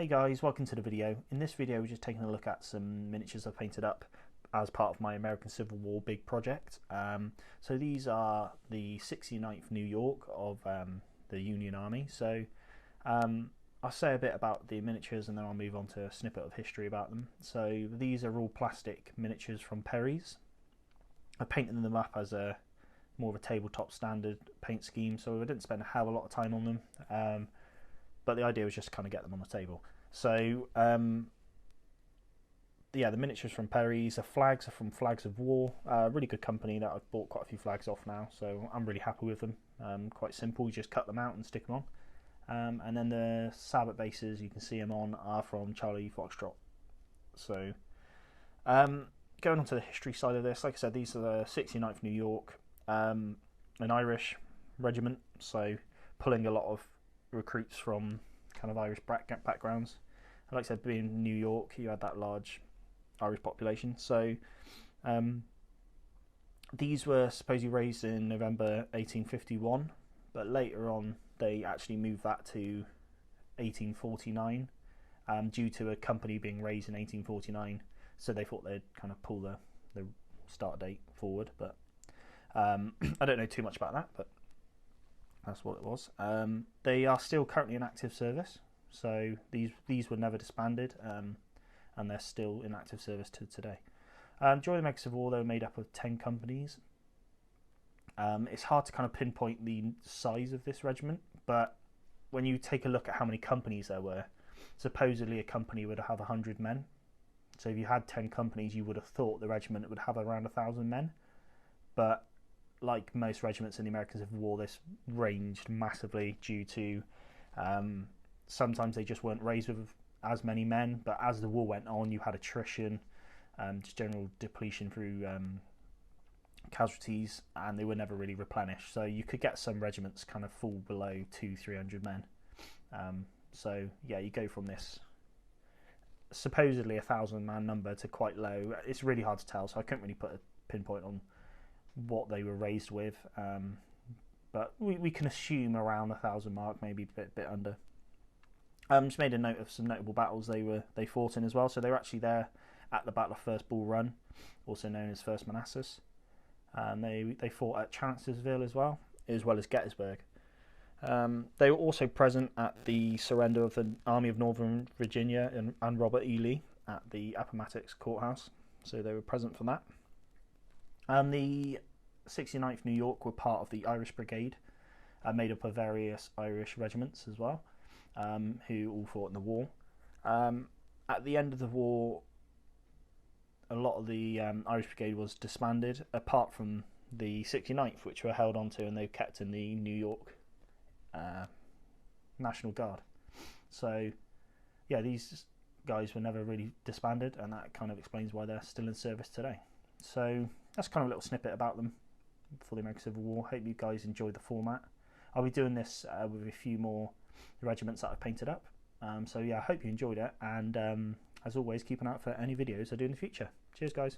Hey guys, welcome to the video. In this video we're just taking a look at some miniatures I've painted up as part of my American Civil War big project. So these are the 69th New York of the Union Army. So I'll say a bit about the miniatures and then I'll move on to a snippet of history about them. So these are all plastic miniatures from Perry's. I painted them up as more of a tabletop standard paint scheme, so I didn't spend a hell of a lot of time on them. But the idea was just to kind of get them on the table. So, yeah, the miniatures from Perry's. The flags are from Flags of War. Really good company that I've bought quite a few flags off now, so I'm really happy with them. Quite simple, you just cut them out and stick them on. And then the sabot bases, you can see them on, are from Charlie Foxtrot. So, going on to the history side of this, like I said, these are the 69th New York, an Irish regiment, so pulling a lot of recruits from kind of Irish backgrounds. Like I said, being in New York, you had that large Irish population. So these were supposedly raised in November 1851, but later on they actually moved that to 1849 due to a company being raised in 1849. So they thought they'd kind of pull the start date forward, but I don't know too much about that, but that's what it was. They are still currently in active service, so these were never disbanded, and they're still in active service to today. During the American Civil War, they were made up of 10 companies. It's hard to kind of pinpoint the size of this regiment, but when you take a look at how many companies there were, supposedly a company would have 100 men. So if you had 10 companies, you would have thought the regiment would have around 1,000 men, but like most regiments in the American Civil War, this ranged massively due to sometimes they just weren't raised with as many men, but as the war went on, you had attrition, just general depletion through casualties, and they were never really replenished. So you could get some regiments kind of fall below 200-300 men. So yeah, you go from this supposedly 1,000-man number to quite low. It's really hard to tell, so I couldn't really put a pinpoint on what they were raised with, but we can assume around 1,000 mark, maybe a bit under. Just made a note of some notable battles they fought in as well. So they were actually there at the Battle of First Bull Run, also known as First Manassas. They fought at Chancellorsville as well as Gettysburg. They were also present at the surrender of the Army of Northern Virginia and Robert E. Lee at the Appomattox Courthouse. So they were present for that. And the 69th New York were part of the Irish Brigade, made up of various Irish regiments as well, who all fought in the war. At the end of the war, a lot of the Irish Brigade was disbanded, apart from the 69th, which were held onto and they kept in the New York National Guard. So, yeah, these guys were never really disbanded, and that kind of explains why they're still in service today. So that's kind of a little snippet about them for the American Civil War. Hope you guys enjoyed the format. I'll be doing this with a few more regiments that I've painted up. So yeah, I hope you enjoyed it, and as always, keep an eye out for any videos I do in the future. Cheers guys.